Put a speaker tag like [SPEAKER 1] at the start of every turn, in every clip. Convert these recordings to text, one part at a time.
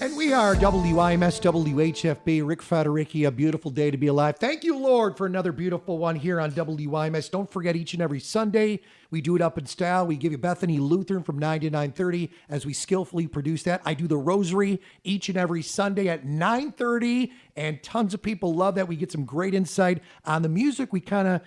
[SPEAKER 1] And we are WIMS, WHFB, Rick Federighi, a beautiful day to be alive. Thank you, Lord, for another beautiful one here on WIMS. Don't forget, each and every Sunday, we do it up in style. We give you Bethany Lutheran from 9 to 9:30 as we skillfully produce that. I do the Rosary each and every Sunday at 9:30, and tons of people love that. We get some great insight on the music. We kind of,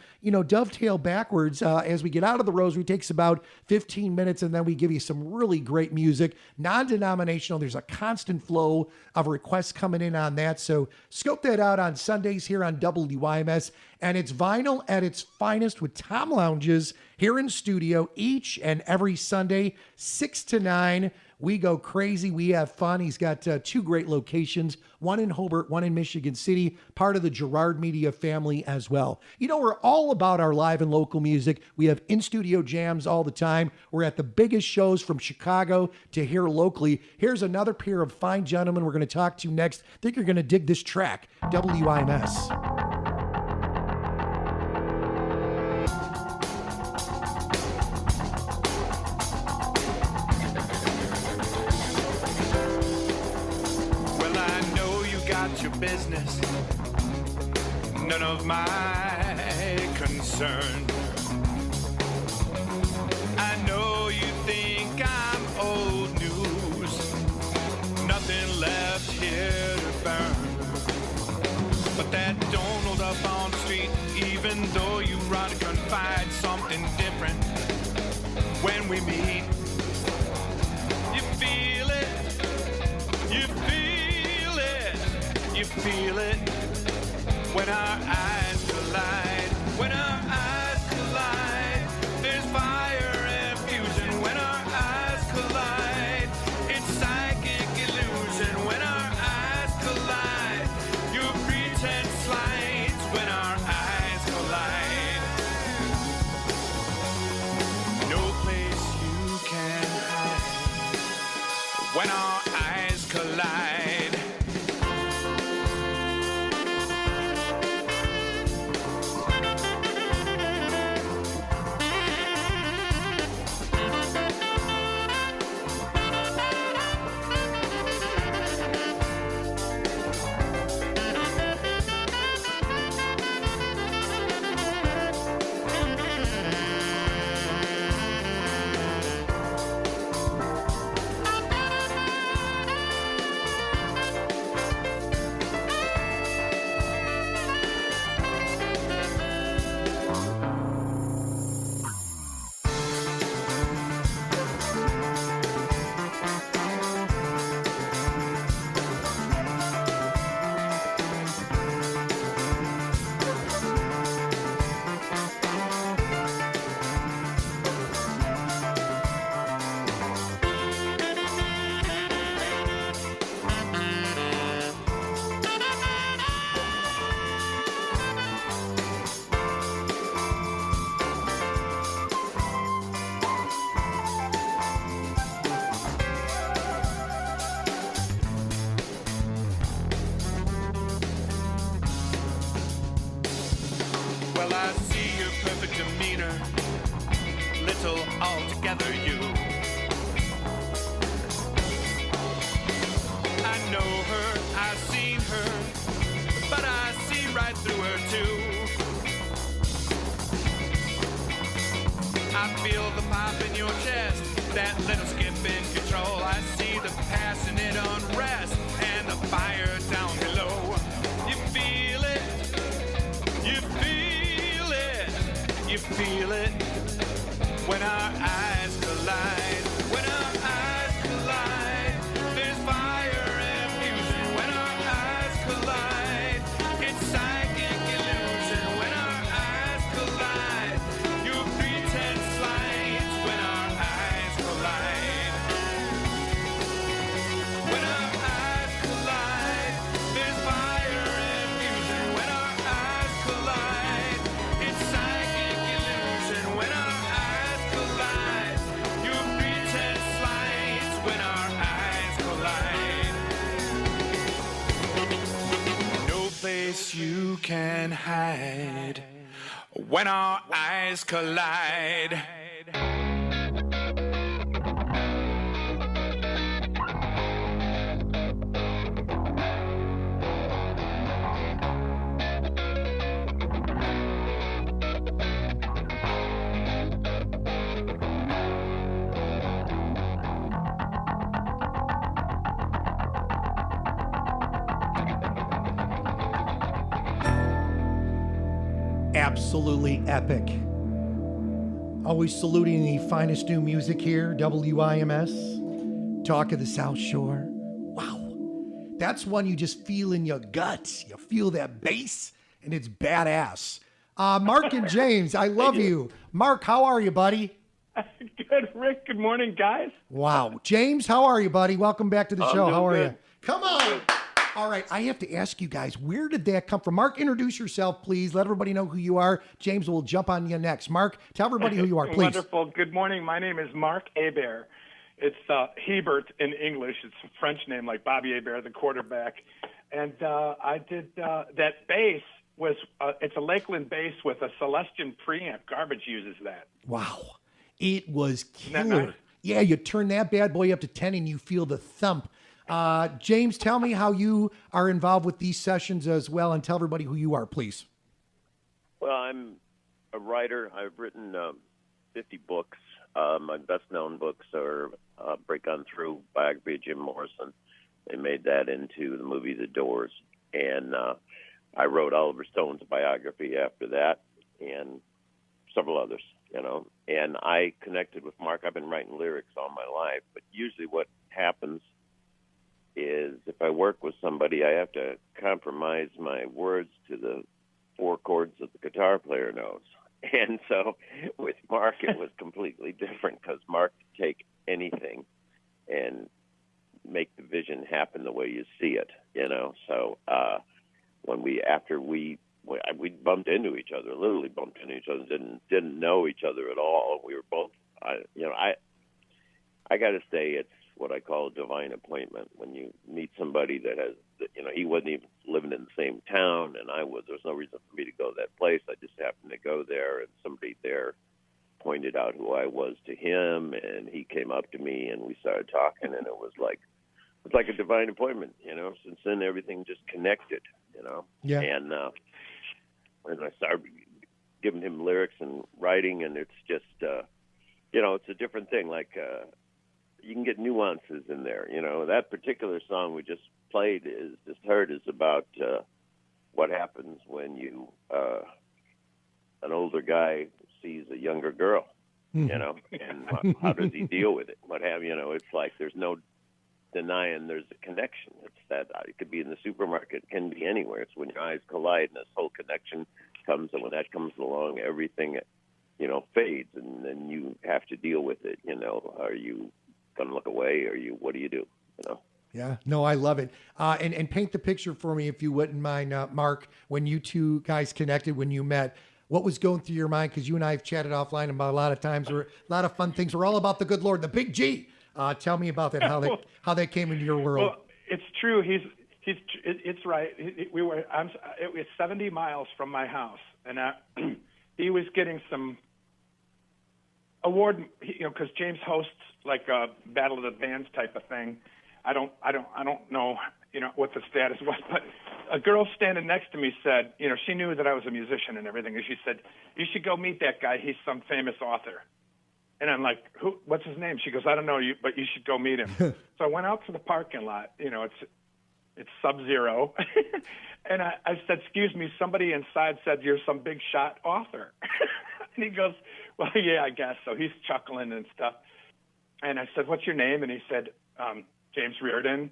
[SPEAKER 1] dovetail backwards as we get out of the Rosary. It takes about 15 minutes, and then we give you some really great music. Non-denominational. There's a constant flow of requests coming in on that. So scope that out on Sundays here on WIMS. And it's vinyl at its finest with Tom Lounges here in studio each and every Sunday, 6 to 9. We go crazy. We have fun. He's got two great locations, one in Hobart, one in Michigan City, part of the Gerard Media family as well. We're all about our live and local music. We have in-studio jams all the time. We're at the biggest shows from Chicago to here locally. Here's another pair of fine gentlemen we're going to talk to next. I think you're going to dig this track, WIMS.
[SPEAKER 2] Your business, none of my concern. I know you think I'm old news, nothing left here to burn. But that don't hold up on the street, even though you run to confide something different. When we meet, you feel it, you feel it when our eyes collide. When our eyes collide, there's fire and fusion. When our eyes collide, it's psychic illusion. When our eyes collide, your pretense slides. When our eyes collide, no place you can hide. When our eyes collide. Altogether you. I know her, I've seen her, but I see right through her too. I feel the pop in your chest, that little skip in control. I see the passionate unrest and the fire down below. You feel it, you feel it, you feel it. When our eyes collide, when our eyes collide, there's fire and fusion. When our eyes collide, it's psychic illusion. When our eyes collide, your pretense slides. When our eyes collide, when our eyes collide, there's fire and fusion. When our eyes collide, it's psychic illusion. When our collide, your pretense slides. When our eyes collide, no place you can hide. When our eyes collide.
[SPEAKER 1] Absolutely epic. Always saluting the finest new music here, WIMS. Talk of the South Shore. Wow. That's one you just feel in your guts. You feel that bass, and it's badass. Mark and James, I love you. Mark, how are you, buddy?
[SPEAKER 3] Good, Rick. Good morning, guys.
[SPEAKER 1] Wow. James, how are you, buddy? Welcome back to the show. How are
[SPEAKER 3] good.
[SPEAKER 1] you? Come on. All right, I have to ask you guys, where did that come from? Mark, introduce yourself, please. Let everybody know who you are. James will jump on you next. Mark, tell everybody who you are, please.
[SPEAKER 3] Wonderful. Good morning. My name is Mark Hebert. It's Hebert in English. It's a French name, like Bobby Hebert, the quarterback. And I did that bass was it's a Lakeland bass with a Celleste preamp. Garbage uses that.
[SPEAKER 1] Wow. It was killer.
[SPEAKER 3] Isn't that nice?
[SPEAKER 1] Yeah, you turn that bad boy up to 10 and you feel the thump. James, tell me how you are involved with these sessions as well, and tell everybody who you are, please.
[SPEAKER 4] Well, I'm a writer. I've written 50 books. My best-known books are Break On Through, biography of Jim Morrison. They made that into the movie The Doors. And I wrote Oliver Stone's biography after that, and several others, you know. And I connected with Mark. I've been writing lyrics all my life, but usually what happens is if I work with somebody, I have to compromise my words to the four chords that the guitar player knows. And so with Mark, it was completely different because Mark could take anything and make the vision happen the way you see it, you know. So after we bumped into each other, literally bumped into each other, didn't know each other at all. We were both, I got to say it's what I call a divine appointment. When you meet somebody that has, you know, he wasn't even living in the same town, and I was. There was no reason for me to go to that place. I just happened to go there, and somebody there pointed out who I was to him, and he came up to me, and we started talking, and it was like a divine appointment, you know. Since then, everything just connected, you know.
[SPEAKER 1] Yeah.
[SPEAKER 4] And I started giving him lyrics and writing, and it's just, it's a different thing. Like, you can get nuances in there. You know, that particular song we just played is about what happens when you an older guy sees a younger girl, you know, and how does he deal with it? What have you know? It's like there's no denying there's a connection. It's that it could be in the supermarket, it can be anywhere. It's when your eyes collide and this whole connection comes, and when that comes along, everything, you know, fades, and then you have to deal with it. You know, are you going to look away, or what do you do, you know?
[SPEAKER 1] Yeah, no, I love it. And paint the picture for me, if you wouldn't mind, Mark, when you two guys connected, when you met, what was going through your mind? Because you and I have chatted offline about a lot of times, a lot of fun things. We're all about the good Lord, the big G. Tell me about that, how that came into your world.
[SPEAKER 3] Well, it's true. It's right. It was 70 miles from my house, and he was getting some award, you know, because James hosts like a Battle of the Bands type of thing. I don't know, you know, what the status was, but a girl standing next to me said, you know, she knew that I was a musician and everything, and she said, "You should go meet that guy. He's some famous author." And I'm like, "Who? What's his name?" She goes, "I don't know you, but you should go meet him." So I went out to the parking lot. You know, it's Sub-Zero, and I said, "Excuse me, somebody inside said you're some big shot author." And he goes, "Well, yeah, I guess." So he's chuckling and stuff. And I said, "What's your name?" And he said, "James Riordan."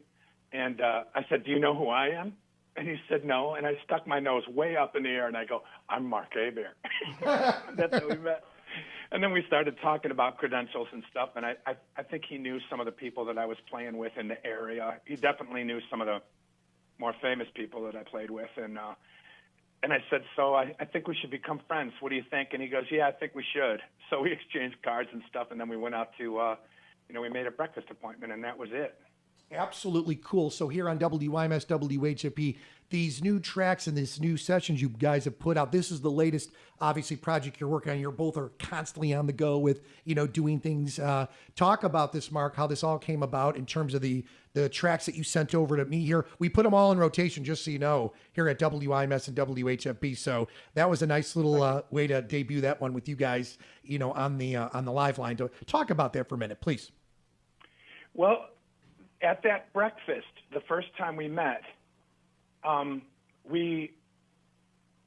[SPEAKER 3] And I said, "Do you know who I am?" And he said, "No." And I stuck my nose way up in the air, and I go, "I'm Mark Hebert." That's how we met. And then we started talking about credentials and stuff, and I think he knew some of the people that I was playing with in the area. He definitely knew some of the more famous people that I played with. And I said, "So I think we should become friends. What do you think?" And he goes, "Yeah, I think we should." So we exchanged cards and stuff, and then we went out to, we made a breakfast appointment, and that was it.
[SPEAKER 1] Absolutely cool. So here on WIMS, WHFB, these new tracks and these new sessions you guys have put out, this is the latest, obviously, project you're working on. You're both are constantly on the go with, you know, doing things. Talk about this, Mark, how this all came about in terms of the tracks that you sent over to me here. We put them all in rotation, just so you know, here at WIMS and WHFB. So that was a nice little way to debut that one with you guys, you know, on the live line. So talk about that for a minute, please.
[SPEAKER 3] Well, at that breakfast, the first time we met,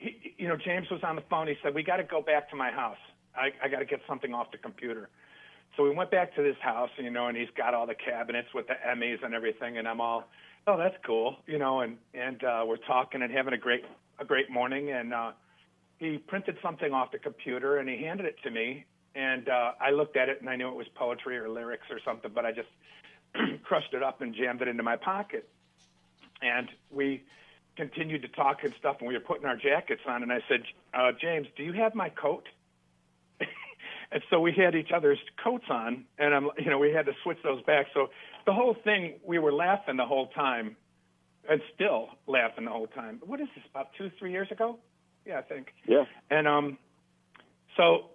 [SPEAKER 3] James was on the phone. He said, we got to go back to my house. I got to get something off the computer. So we went back to this house, and he's got all the cabinets with the Emmys and everything. And I'm all, oh, that's cool, and we're talking and having a great morning. And he printed something off the computer and he handed it to me. And I looked at it and I knew it was poetry or lyrics or something, but I just crushed it up and jammed it into my pocket. And we continued to talk and stuff, and we were putting our jackets on. And I said, James, do you have my coat? And so we had each other's coats on, and we had to switch those back. So the whole thing, we were laughing the whole time, and still laughing the whole time. What is this, about 2-3 years ago? Yeah, I think.
[SPEAKER 4] Yeah.
[SPEAKER 3] And so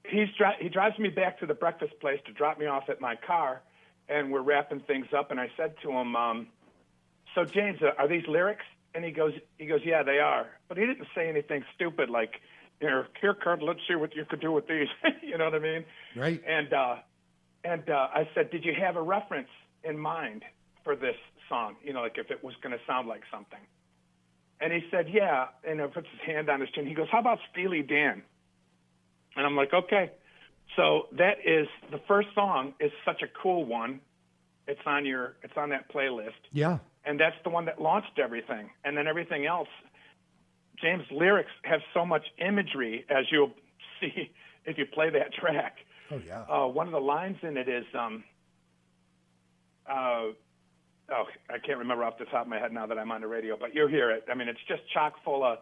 [SPEAKER 3] he drives me back to the breakfast place to drop me off at my car, and we're wrapping things up. And I said to him, so James, are these lyrics? And he goes, yeah, they are. But he didn't say anything stupid like, here, Kurt, let's see what you could do with these. You know what I mean?
[SPEAKER 1] Right.
[SPEAKER 3] And I said, did you have a reference in mind for this song? Like if it was going to sound like something. And he said, yeah. And he puts his hand on his chin. He goes, how about Steely Dan? And I'm like, okay. So that is, the first song is such a cool one. It's on that playlist.
[SPEAKER 1] Yeah.
[SPEAKER 3] And that's the one that launched everything. And then everything else, James' lyrics have so much imagery, as you'll see if you play that track.
[SPEAKER 1] Oh, yeah.
[SPEAKER 3] One of the lines in it is, I can't remember off the top of my head now that I'm on the radio, but you'll hear it. I mean, it's just chock full of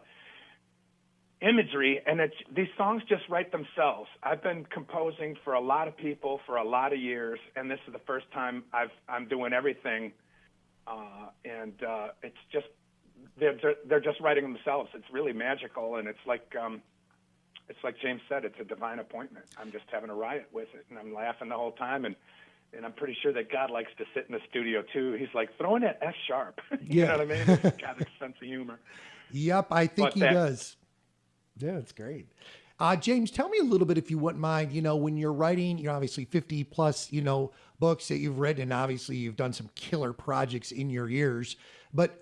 [SPEAKER 3] imagery, and these songs just write themselves. I've been composing for a lot of people for a lot of years, and this is the first time I'm doing everything, and it's just, they're just writing themselves. It's really magical, and it's like James said, it's a divine appointment. I'm just having a riot with it, and I'm laughing the whole time, and I'm pretty sure that God likes to sit in the studio too. He's like, throw in that F sharp. You know what I mean? He's got a sense of humor.
[SPEAKER 1] Yep, I think he does. Yeah, it's great. James, tell me a little bit, if you wouldn't mind, when you're writing, obviously 50 plus, books that you've written, and obviously you've done some killer projects in your years, but,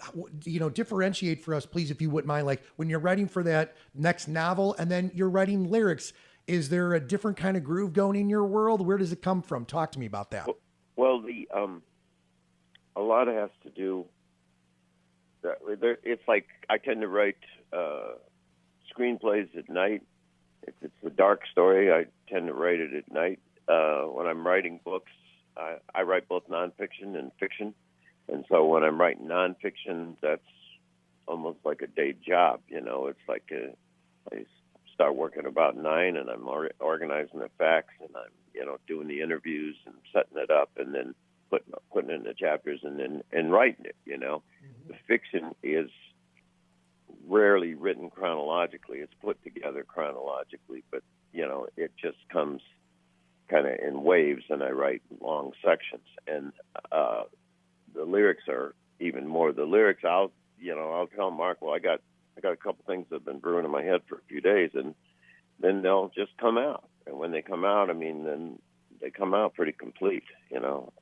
[SPEAKER 1] differentiate for us, please, if you wouldn't mind, like when you're writing for that next novel and then you're writing lyrics, is there a different kind of groove going in your world? Where does it come from? Talk to me about that.
[SPEAKER 4] Well, a lot has to do, it's like I tend to write screenplays at night. If it's a dark story, I tend to write it at night. When I'm writing books, I write both nonfiction and fiction. And so when I'm writing nonfiction, that's almost like a day job. It's like I start working about 9 and I'm organizing the facts and I'm, doing the interviews and setting it up and then putting it in the chapters and writing it, The fiction is rarely written chronologically. It's put together chronologically, but, it just comes kind of in waves and I write long sections. And the lyrics are even more. The lyrics, I'll tell Mark, well, I got a couple things that have been brewing in my head for a few days, and then they'll just come out. And when they come out, then they come out pretty complete, I'll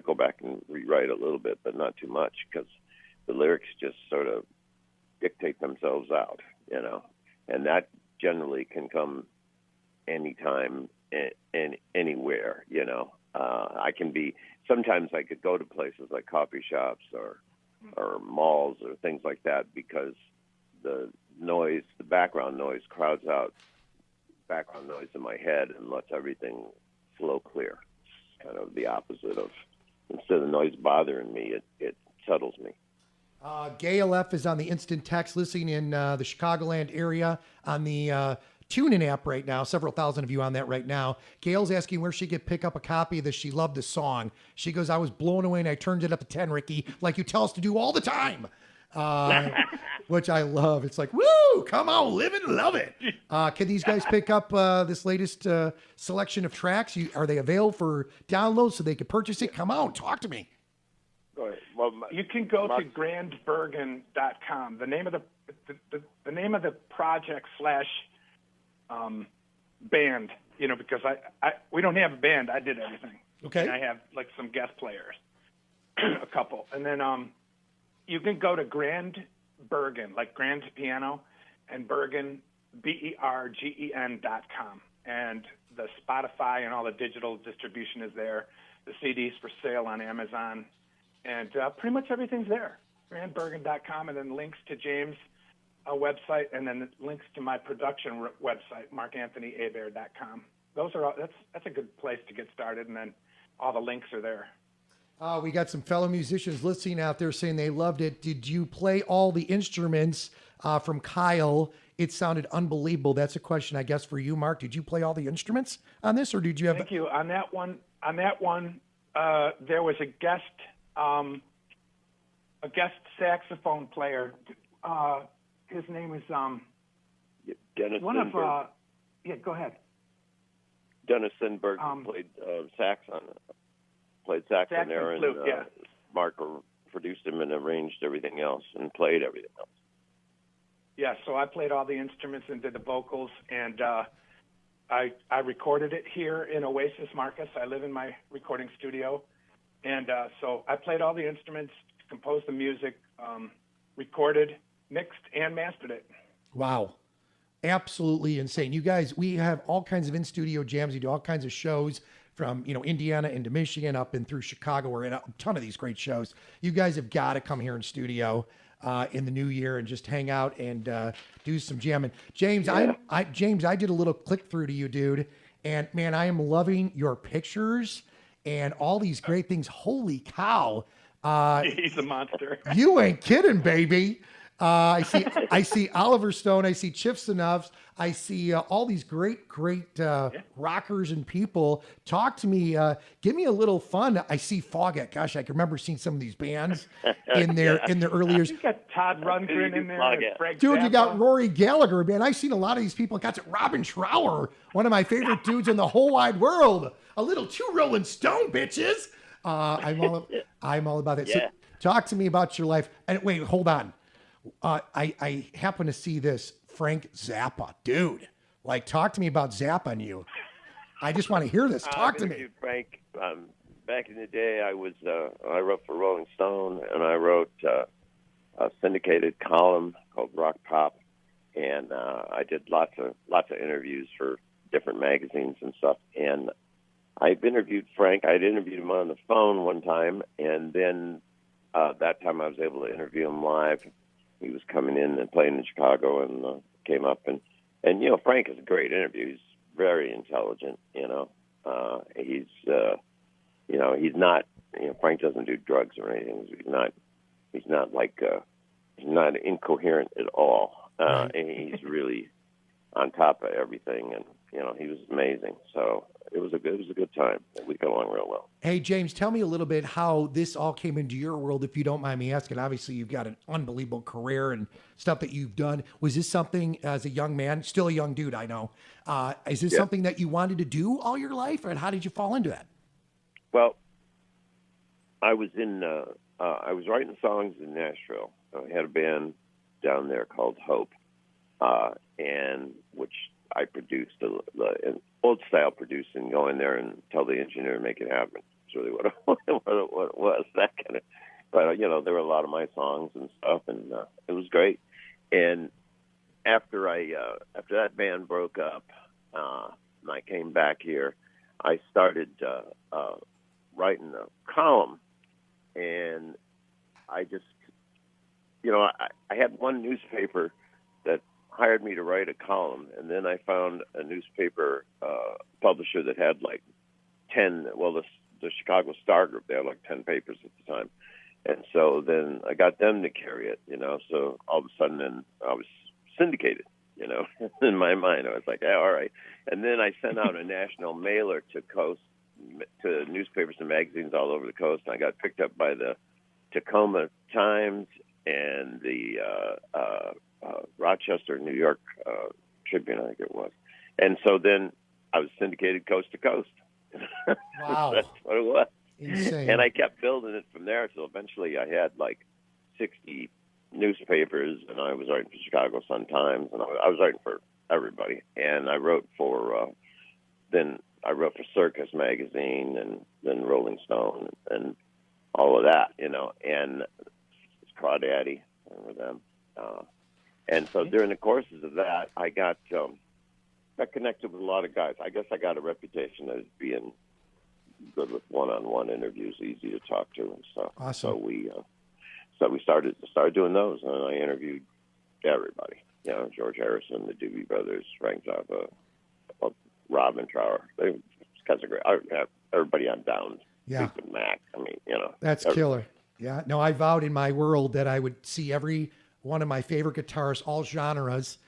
[SPEAKER 4] go back and rewrite a little bit, but not too much, because the lyrics just sort of dictate themselves out, and that generally can come anytime and anywhere, sometimes I could go to places like coffee shops or malls or things like that because the background noise crowds out background noise in my head and lets everything flow clear. It's kind of the opposite of, instead of noise bothering me, it settles me.
[SPEAKER 1] Gail F. is on the instant text listening in the Chicagoland area on the TuneIn app right now. Several thousand of you on that right now. Gail's asking where she could pick up a copy of this. She loved the song. She goes, I was blown away and I turned it up to 10, Ricky, like you tell us to do all the time. Which I love. It's like, woo, come on, live and love it. Can these guys pick up this latest selection of tracks? Are they available for download so they can purchase it? Come on, talk to me.
[SPEAKER 4] Go ahead. Well,
[SPEAKER 3] you can go to grandbergen.com. The name of the project / band, because we don't have a band. I did everything.
[SPEAKER 1] Okay.
[SPEAKER 3] And I have like some guest players, a couple. And then you can go to Grand Bergen, like grand piano, and Bergen, BERGEN.com. And the Spotify and all the digital distribution is there. The CD's for sale on Amazon. And pretty much everything's there. GrandBergen.com, and then links to James' website, and then links to my production website, MarkAnthonyHebert.com. Those are all, that's a good place to get started, and then all the links are there.
[SPEAKER 1] We got some fellow musicians listening out there saying they loved it. Did you play all the instruments from Kyle? It sounded unbelievable. That's a question, I guess, for you, Mark. Did you play all the instruments on this, or did you have?
[SPEAKER 3] Thank you. On that one, there was a guest saxophone player. His name is
[SPEAKER 4] Dennis
[SPEAKER 3] one
[SPEAKER 4] Sindberg.
[SPEAKER 3] of. Yeah, go ahead.
[SPEAKER 4] Dennis Sindberg played sax on there, and
[SPEAKER 3] flute, yeah.
[SPEAKER 4] Mark produced him and arranged everything else and played everything else.
[SPEAKER 3] Yeah, so I played all the instruments and did the vocals, and I recorded it here in Oasis, Marcus. I live in my recording studio, and so I played all the instruments, composed the music, recorded, mixed, and mastered it.
[SPEAKER 1] Wow. Absolutely insane. You guys, we have all kinds of in-studio jams. We do all kinds of shows from, Indiana into Michigan up and through Chicago. We're in a ton of these great shows. You guys have got to come here in studio in the new year and just hang out and do some jamming. James,
[SPEAKER 4] Yeah.
[SPEAKER 1] I did a little click through to you, dude. And man, I am loving your pictures and all these great things. Holy cow.
[SPEAKER 3] He's a monster.
[SPEAKER 1] You ain't kidding, baby. I see Oliver Stone. I see Chip Sanuffs. I see all these great rockers and people. Talk to me. Give me a little fun. I see Foggett. Gosh, I can remember seeing some of these bands in the early years.
[SPEAKER 3] You got Todd Rundgren in there. And Frank
[SPEAKER 1] Dude,
[SPEAKER 3] Zappa.
[SPEAKER 1] you got Rory Gallagher, man. I've seen a lot of these people. Got Robin Trower, one of my favorite dudes in the whole wide world. A little too Rolling Stone, bitches. I'm all about it.
[SPEAKER 4] Yeah.
[SPEAKER 1] So talk to me about your life. And wait, hold on. I happen to see this Frank Zappa, dude. Like, talk to me about Zappa and you. I just want to hear this. Talk to me.
[SPEAKER 4] Frank, back in the day, I wrote for Rolling Stone, and I wrote a syndicated column called Rock Pop, and I did lots of interviews for different magazines and stuff. And I've interviewed Frank. I'd interviewed him on the phone one time, and then that time I was able to interview him live. He was coming in and playing in Chicago, and came up and Frank is a great interview. He's very intelligent. He's not. Frank doesn't do drugs or anything. He's not incoherent at all.
[SPEAKER 1] Right.
[SPEAKER 4] And he's really on top of everything, and he was amazing. So it was a good time. We got along real well.
[SPEAKER 1] Hey, James, tell me a little bit how this all came into your world, if you don't mind me asking. Obviously, you've got an unbelievable career and stuff that you've done. Was this something as a young man, still a young dude, I know, is this something that you wanted to do all your life, and how did you fall into that?
[SPEAKER 4] Well, I was writing songs in Nashville. I had a band down there called Hope, and which I produced an old style producing, go in there and tell the engineer to make it happen. It's really what it was, that kind of. But there were a lot of my songs and stuff, and it was great. And after that band broke up, and I came back here, I started writing a column, and I just, I had one newspaper that hired me to write a column, and then I found a newspaper publisher that had like 10, the Chicago Star Group, they had like 10 papers at the time. And so then I got them to carry it, so all of a sudden then I was syndicated, in my mind. I was like, yeah, all right. And then I sent out a national mailer to newspapers and magazines all over the coast, and I got picked up by the Tacoma Times and the Rochester, New York Tribune, I think it was. And so then I was syndicated coast to coast.
[SPEAKER 1] Wow.
[SPEAKER 4] That's what it was.
[SPEAKER 1] Insane.
[SPEAKER 4] And I kept building it from there. So eventually I had like 60 newspapers, and I was writing for Chicago Sun-Times, and I was writing for everybody. And I wrote for, Circus Magazine, and then Rolling Stone, and all of that, and Crawdaddy, remember them. And so during the courses of that, I got connected with a lot of guys. I guess I got a reputation as being good with one-on-one interviews, easy to talk to and stuff.
[SPEAKER 1] Awesome.
[SPEAKER 4] So we started started doing those, and I interviewed everybody. You know, George Harrison, the Doobie Brothers, Frank Zappa, Robin Trower. These guys are great. Everybody on down.
[SPEAKER 1] Yeah.
[SPEAKER 4] Fleetwood Mac. I mean, you know.
[SPEAKER 1] That's killer. Yeah. No, I vowed in my world that I would see every one of my favorite guitarists, all genres,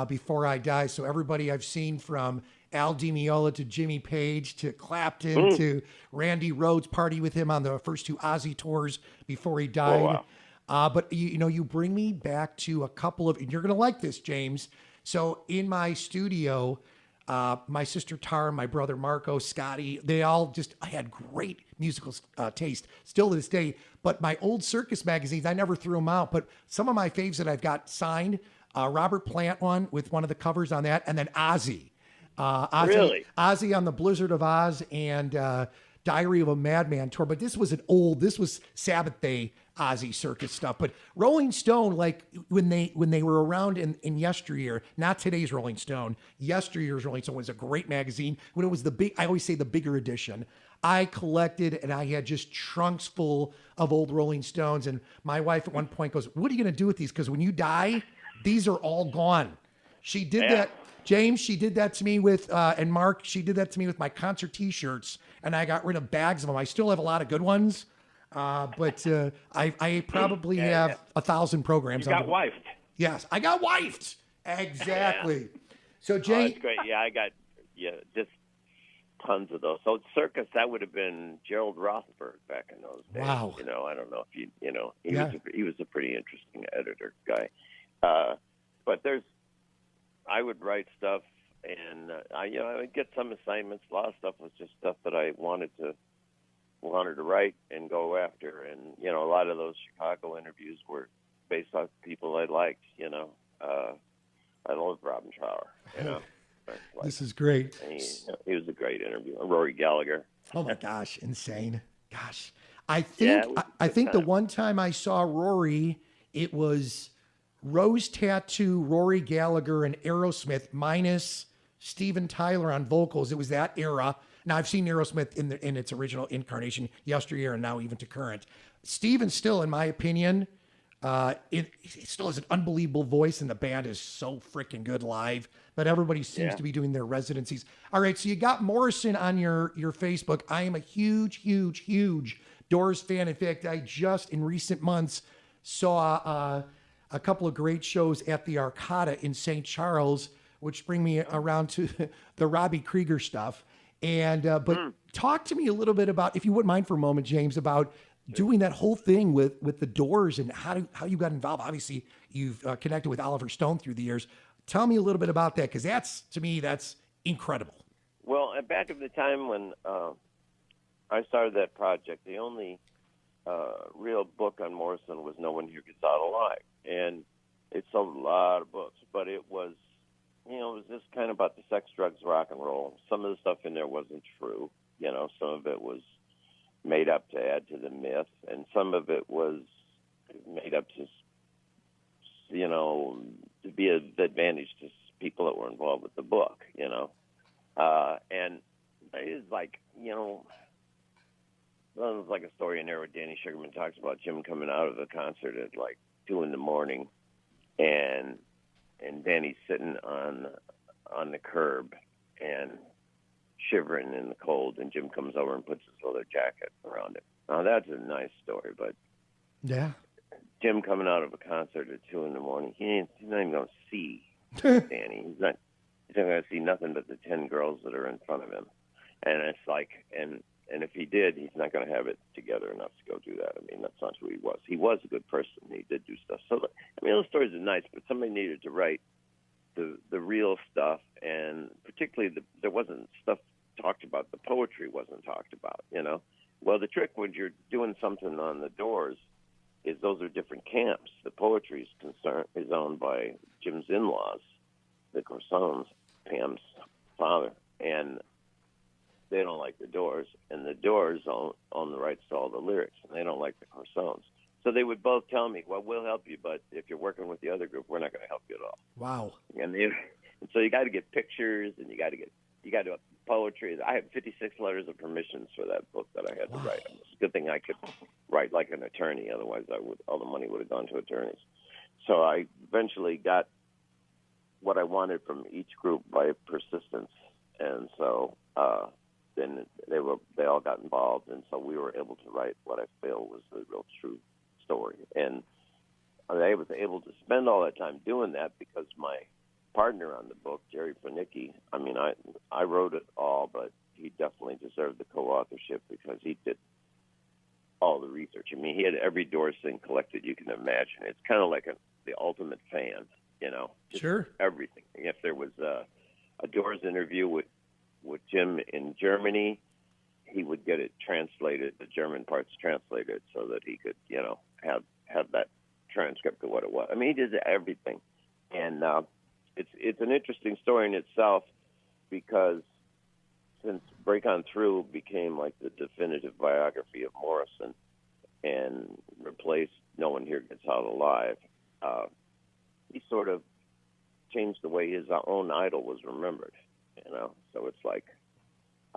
[SPEAKER 1] before I die. So everybody I've seen from Al Di Meola to Jimmy Page to Clapton to Randy Rhoads, party with him on the first 2 Ozzy tours before he died.
[SPEAKER 4] Oh, wow.
[SPEAKER 1] But you bring me back to a couple of, and you're going to like this, James. So in my studio, my sister Tara, my brother Marco, Scotty, they all I had great musical taste still to this day. But my old circus magazines, I never threw them out. But some of my faves that I've got signed, Robert Plant one with one of the covers on that, and then Ozzy.
[SPEAKER 4] Really?
[SPEAKER 1] Ozzy on the Blizzard of Oz and Diary of a Madman tour. But this was Sabbath Day Ozzy circus stuff. But Rolling Stone, like when they were around in yesteryear, not today's Rolling Stone, yesteryear's Rolling Stone was a great magazine. When it was I always say the bigger edition. I collected and I had just trunks full of old Rolling Stones. And my wife at one point goes, "What are you going to do with these? Because when you die, these are all gone." She did that. James, she did that to me with, and Mark, she did that to me with my concert T-shirts, and I got rid of bags of them. I still have a lot of good ones, but I probably have 1,000 programs.
[SPEAKER 3] You got wifed.
[SPEAKER 1] Yes, I got wifed. Exactly. Yeah. So, James.
[SPEAKER 4] That's great. Yeah, I got just tons of those. So circus, that would have been Gerald Rothberg back in those days.
[SPEAKER 1] Wow.
[SPEAKER 4] You know, I don't know if he was a pretty interesting editor guy. But I would write stuff, and I would get some assignments. A lot of stuff was just stuff that I wanted to write and go after. And a lot of those Chicago interviews were based on people I liked. I love Robin Trower.
[SPEAKER 1] This is great.
[SPEAKER 4] He was a great interview. Rory Gallagher.
[SPEAKER 1] Oh my gosh, insane! Gosh, I think the one time I saw Rory, it was Rose Tattoo, Rory Gallagher, and Aerosmith minus Steven Tyler on vocals. It was that era. Now I've seen Aerosmith in its original incarnation yesteryear and now even to current. Steven still, in my opinion, it still has an unbelievable voice, and the band is so freaking good live. But everybody seems to be doing their residencies. All right, so you got Morrison on your Facebook. I am a huge, huge, huge Doors fan. In fact, I just in recent months saw a couple of great shows at the Arcada in St. Charles, which bring me around to the Robbie Krieger stuff. And but talk to me a little bit about, if you wouldn't mind for a moment, James, about doing that whole thing with the Doors and how you got involved. Obviously, you've connected with Oliver Stone through the years. Tell me a little bit about that, because to me, that's incredible.
[SPEAKER 4] Well, back at the time when I started that project, the only real book on Morrison was No One Here Gets Out Alive. And it sold a lot of books, but it was, it was just kind of about the sex, drugs, rock and roll. Some of the stuff in there wasn't true. Some of it was made up to add to the myth, and some of it was made up to, to be an advantage to people that were involved with the book, and it was like, there's like a story in there where Danny Sugarman talks about Jim coming out of a concert at like 2 a.m, and Danny's sitting on the curb and shivering in the cold, and Jim comes over and puts his leather jacket around it. Now that's a nice story, but
[SPEAKER 1] yeah,
[SPEAKER 4] Jim coming out of a concert at 2 a.m, he's not even going to see Danny. He's not going to see nothing but the 10 girls that are in front of him, and it's like, and if he did, he's not going to have it together enough to go do that. I mean, that's not who he was. He was a good person. He did do stuff. So, those stories are nice, but somebody needed to write the real stuff, and particularly there wasn't stuff talked about. The poetry wasn't talked about, Well, the trick when you're doing something on the Doors is those are different camps. The poetry is owned by Jim's in-laws, the Corsons, Pam's father, and they don't like the Doors, and the Doors own the rights to all the lyrics, and they don't like the Corsons. So they would both tell me, well, we'll help you, but if you're working with the other group, we're not going to help you at all.
[SPEAKER 1] Wow.
[SPEAKER 4] And so you got to get pictures, and you got to poetry. I had 56 letters of permissions for that book that I had to write. It's a good thing I could write like an attorney, otherwise all the money would have gone to attorneys. So I eventually got what I wanted from each group by persistence, and so then they all got involved, and so we were able to write what I feel was the real true story. And I was able to spend all that time doing that because my partner on the book, Jerry Federighi, I mean, I wrote it all, but he definitely deserved the co-authorship because he did all the research. I mean, he had every Doors thing collected you can imagine. It's kind of like the ultimate fan, just
[SPEAKER 1] Sure.
[SPEAKER 4] everything. If there was a Doors interview with Jim in Germany, he would get it translated, the German parts translated, so that he could, have that transcript of what it was. I mean, he did everything, and it's an interesting story in itself because since Break On Through became like the definitive biography of Morrison and replaced No One Here Gets Out Alive, he sort of changed the way his own idol was remembered. So it's like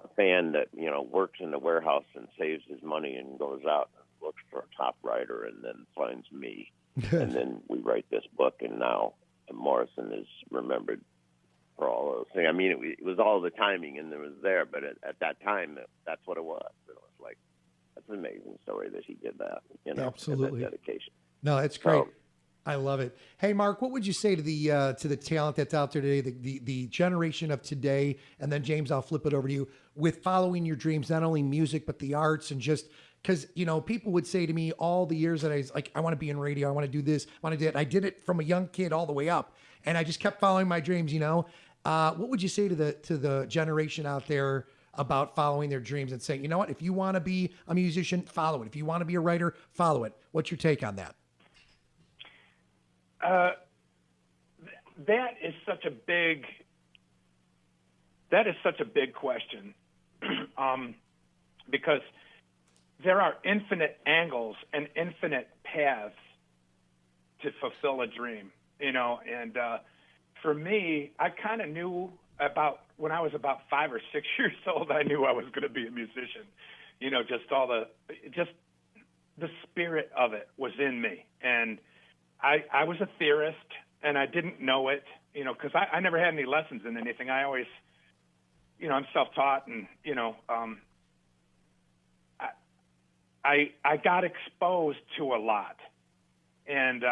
[SPEAKER 4] a fan that works in the warehouse and saves his money and goes out and looks for a top writer and then finds me, and then we write this book, and now Morrison is remembered for all those things. I mean, it was all the timing, and it was there, but at that time, that's what it was. It was like, that's an amazing story that he did that.
[SPEAKER 1] Absolutely.
[SPEAKER 4] That dedication.
[SPEAKER 1] No, that's great. I love it. Hey, Mark, what would you say to the talent that's out there today, the generation of today? And then, James, I'll flip it over to you with following your dreams, not only music, but the arts, and just because, people would say to me all the years that I was like, I want to be in radio. I want to do this. I want to do it. I did it from a young kid all the way up. And I just kept following my dreams, What would you say to the generation out there about following their dreams and saying, you know what, if you want to be a musician, follow it. If you want to be a writer, follow it. What's your take on that?
[SPEAKER 3] That is such a big question, because there are infinite angles and infinite paths to fulfill a dream, and for me, I kind of knew when I was about 5 or 6 years old, I knew I was going to be a musician, just the spirit of it was in me. And I was a theorist, and I didn't know it, because I never had any lessons in anything. I always, I'm self-taught, and, I got exposed to a lot, and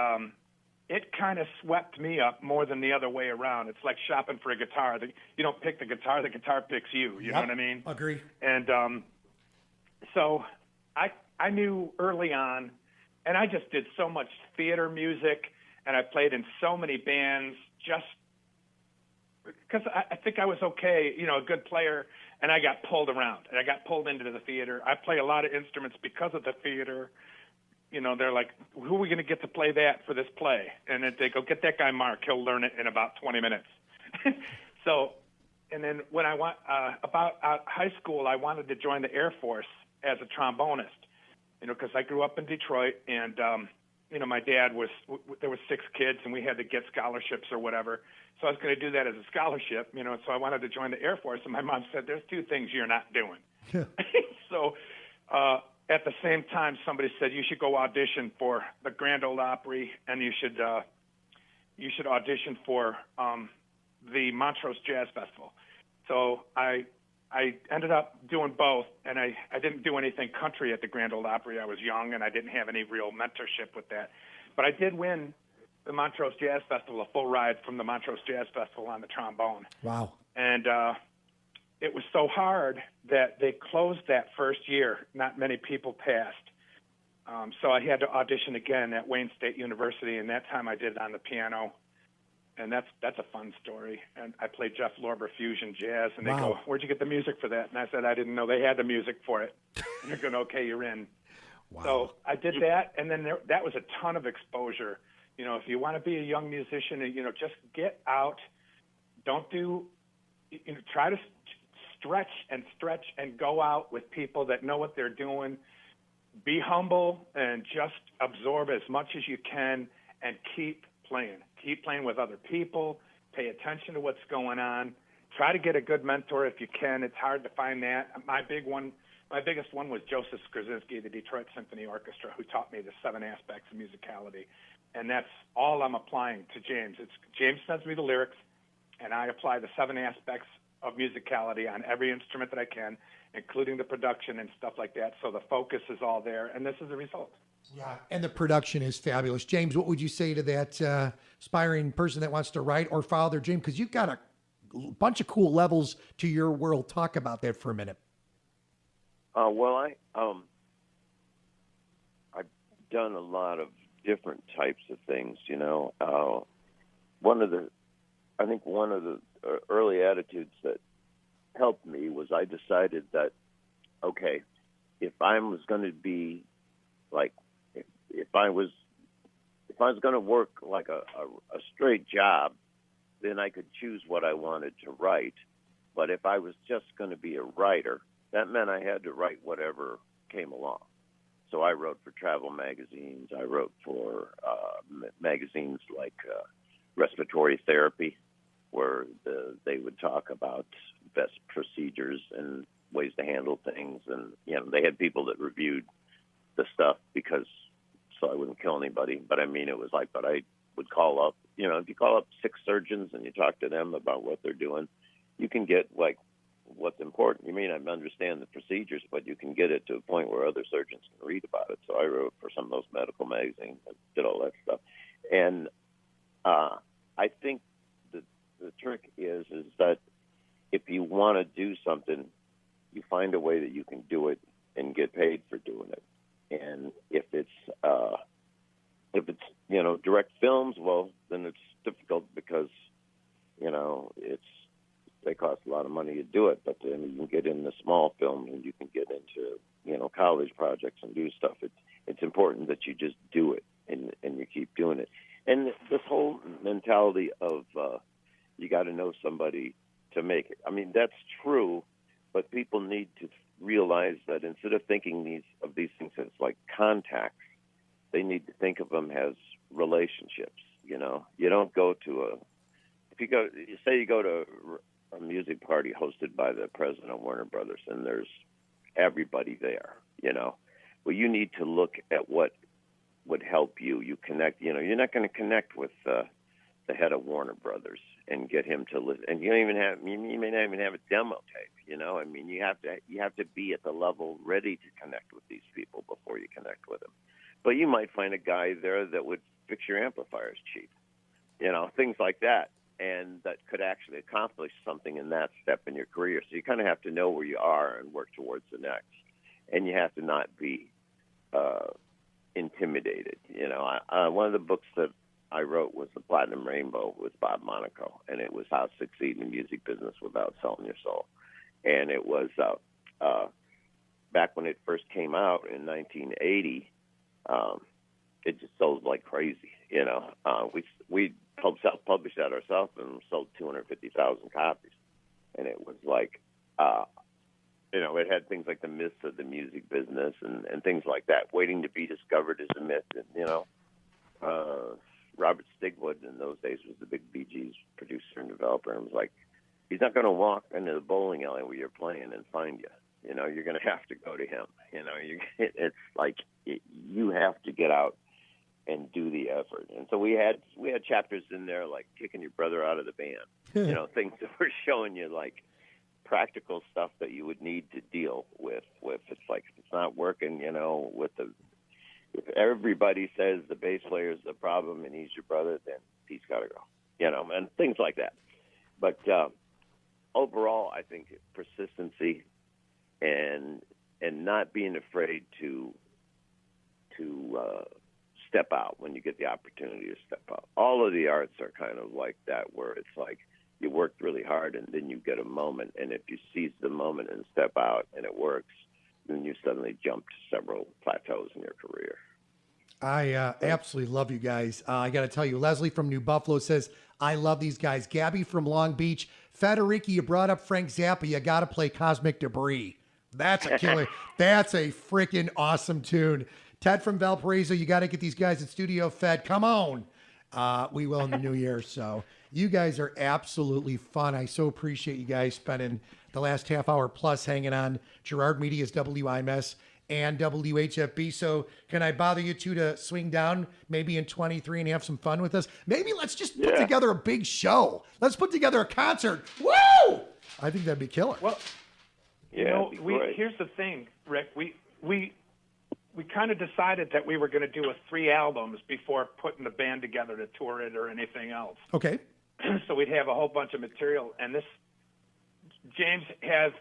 [SPEAKER 3] it kind of swept me up more than the other way around. It's like shopping for a guitar. You don't pick the guitar picks you. You know what I mean?
[SPEAKER 1] Agree.
[SPEAKER 3] And so I knew early on, and I just did so much theater music, and I played in so many bands just because I think I was okay, a good player, and I got pulled around, and I got pulled into the theater. I play a lot of instruments because of the theater. They're like, who are we going to get to play that for this play? And then they go, get that guy Mark. He'll learn it in about 20 minutes. So, and then when I about high school, I wanted to join the Air Force as a trombonist, because I grew up in Detroit, and, my dad there was 6 kids, and we had to get scholarships or whatever. So I was going to do that as a scholarship, so I wanted to join the Air Force, and my mom said, there's 2 things you're not doing. So, at the same time, somebody said you should go audition for the Grand Ole Opry, and you should audition for the Montrose Jazz Festival. So I ended up doing both, and I didn't do anything country at the Grand Ole Opry. I was young, and I didn't have any real mentorship with that. But I did win the Montrose Jazz Festival, a full ride from the Montrose Jazz Festival on the trombone.
[SPEAKER 1] Wow.
[SPEAKER 3] And it was so hard that they closed that first year. Not many people passed. So I had to audition again at Wayne State University, and that time I did it on the piano. And that's a fun story. And I played Jeff Lorber Fusion Jazz, and they go, where'd you get the music for that? And I said, I didn't know they had the music for it. And they're going, okay, you're in.
[SPEAKER 1] Wow.
[SPEAKER 3] So I did that, and then that was a ton of exposure. If you want to be a young musician, just get out. Don't try to stretch and go out with people that know what they're doing. be humble and just absorb as much as you can and keep playing. Keep playing with other people. Pay attention to what's going on. Try to get a good mentor if you can. It's hard to find that. My biggest one was Joseph Skrasinski, the Detroit Symphony Orchestra, who taught me the 7 aspects of musicality. And that's all I'm applying to James. James sends me the lyrics, and I apply the 7 aspects of musicality on every instrument that I can, including the production and stuff like that. So the focus is all there, and this is the result.
[SPEAKER 1] Yeah, and the production is fabulous. James, what would you say to that aspiring person that wants to write or follow their dream? Because you've got a bunch of cool levels to your world. Talk about that for a minute.
[SPEAKER 4] I've done a lot of different types of things, you know. One of the early attitudes that helped me was I decided that, okay, if I was going to be like, if I was going to work like a straight job, then I could choose what I wanted to write. But if I was just going to be a writer, that meant I had to write whatever came along. So I wrote for travel magazines. I wrote for magazines like Respiratory Therapy, where they would talk about best procedures and ways to handle things. And, you know, they had people that reviewed the stuff so I wouldn't kill anybody. But I mean, it was like, but I would call up, you know, if you call up 6 surgeons and you talk to them about what they're doing, you can get like what's important. You may not understand the procedures, but you can get it to a point where other surgeons can read about it. So I wrote for some of those medical magazines and did all that stuff. And I think the trick is that if you want to do something, you find a way that you can do it and get paid for doing it. And if it's you know, direct films, well, then it's difficult because, you know, they cost a lot of money to do it. But then you can get into small films and you can get into, you know, college projects and do stuff. It's important that you just do it and you keep doing it. And this whole mentality of you got to know somebody to make it. I mean, that's true, but people need to realize that instead of thinking of these things as like contacts, they need to think of them as relationships. You know, you don't go to you go to a music party hosted by the president of Warner Brothers, and there's everybody there. You know, well, you need to look at what would help you. You connect. You know, you're not going to connect with the head of Warner Brothers and get him to listen. And you may not even have a demo tape. You know, I mean, you have to be at the level ready to connect with these people before you connect with them. But you might find a guy there that would fix your amplifiers cheap. You know, things like that, and that could actually accomplish something in that step in your career. So you kind of have to know where you are and work towards the next. And you have to not be intimidated. You know, one of the books that I wrote was The Platinum Rainbow with Bob Monaco, and it was how to succeed in the music business without selling your soul. And it was back when it first came out in 1980, it just sold like crazy. You know, we self-published that ourselves and sold 250,000 copies. And it was like, you know, it had things like the myths of the music business and things like that. Waiting to be discovered is a myth. And, you know, Robert Stigwood in those days was the big Bee Gees producer and developer. And was like, he's not going to walk into the bowling alley where you're playing and find you. You know, you're going to have to go to him. You know, it's like you have to get out and do the effort. And so we had chapters in there like kicking your brother out of the band. You know, things that were showing you like practical stuff that you would need to deal with. It's like if it's not working, you know, if everybody says the bass player is the problem and he's your brother, then he's got to go. You know, and things like that. But overall, I think persistency and not being afraid to step out when you get the opportunity to step out. All of the arts are kind of like that, where it's like you worked really hard and then you get a moment, and if you seize the moment and step out and it works, then you suddenly jump to several plateaus in your career.
[SPEAKER 1] I absolutely love you guys. I got to tell you, Leslie from New Buffalo says, I love these guys. Gabby from Long Beach. Federighi, you brought up Frank Zappa. You got to play Cosmic Debris. That's a killer. That's a freaking awesome tune. Ted from Valparaiso, you got to get these guys at Studio Fed. Come on. We will in the new year. So you guys are absolutely fun. I so appreciate you guys spending the last half hour plus hanging on Girard Media's WIMS and WHFB. So can I bother you two to swing down maybe in 23 and have some fun with us? Maybe let's just put together a big show. Let's put together a concert. Woo! I think that'd be killer.
[SPEAKER 3] Well,
[SPEAKER 4] Yeah,
[SPEAKER 3] here's the thing, Rick. We kind of decided that we were going to do 3 albums before putting the band together to tour it or anything else.
[SPEAKER 1] Okay.
[SPEAKER 3] So we'd have a whole bunch of material. And James has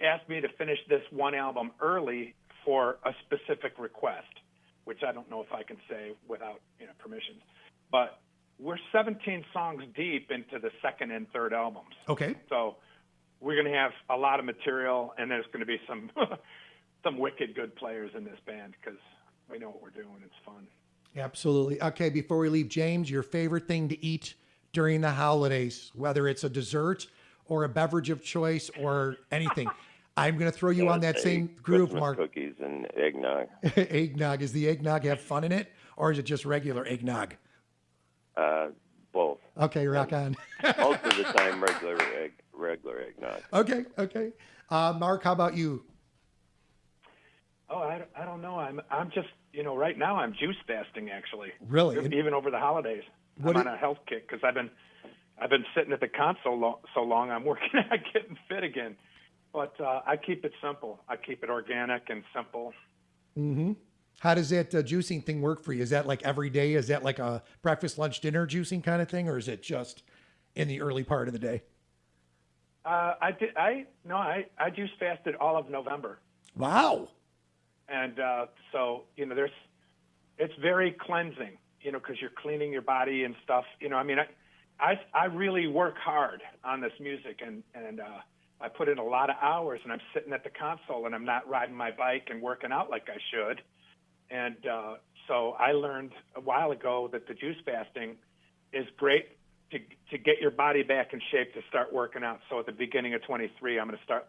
[SPEAKER 3] asked me to finish this one album early for a specific request, which I don't know if I can say without permissions. But we're 17 songs deep into the second and third albums.
[SPEAKER 1] Okay.
[SPEAKER 3] So we're going to have a lot of material, and there's going to be some some wicked good players in this band because we know what we're doing. It's fun.
[SPEAKER 1] Absolutely. Okay, before we leave, James, your favorite thing to eat during the holidays, whether it's a dessert or a beverage of choice or anything. I'm going to throw you on that same groove,
[SPEAKER 4] Christmas
[SPEAKER 1] Mark.
[SPEAKER 4] Cookies and eggnog.
[SPEAKER 1] Eggnog. Is the eggnog have fun in it, or is it just regular eggnog?
[SPEAKER 4] Both.
[SPEAKER 1] Okay, rock on.
[SPEAKER 4] Most of the time, regular eggnog.
[SPEAKER 1] Okay. Mark, how about you?
[SPEAKER 3] Oh, I don't know. I'm just right now I'm juice fasting actually.
[SPEAKER 1] Really?
[SPEAKER 3] Even over the holidays. I'm on a health kick because I've been sitting at the console so long. I'm working on getting fit again. But I keep it simple. I keep it organic and simple.
[SPEAKER 1] Mm-hmm. How does that juicing thing work for you? Is that like every day? Is that like a breakfast, lunch, dinner juicing kind of thing, or is it just in the early part of the day?
[SPEAKER 3] I juice fasted all of November.
[SPEAKER 1] Wow.
[SPEAKER 3] And so it's very cleansing, because you're cleaning your body and stuff. I really work hard on this music, and I put in a lot of hours, and I'm sitting at the console, and I'm not riding my bike and working out like I should. And so I learned a while ago that the juice fasting is great to get your body back in shape to start working out. So at the beginning of 23, I'm going to start,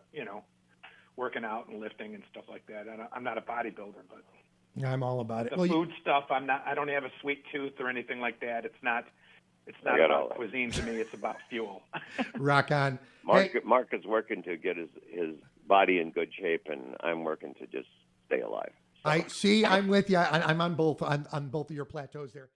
[SPEAKER 3] working out and lifting and stuff like that. I'm not a bodybuilder, but
[SPEAKER 1] I'm all about it.
[SPEAKER 3] The food stuff, I don't have a sweet tooth or anything like that. It's not about cuisine to me. It's about fuel.
[SPEAKER 1] Rock on.
[SPEAKER 4] Mark is working to get his body in good shape, and I'm working to just stay alive.
[SPEAKER 1] I'm with you. I'm on both of your plateaus there.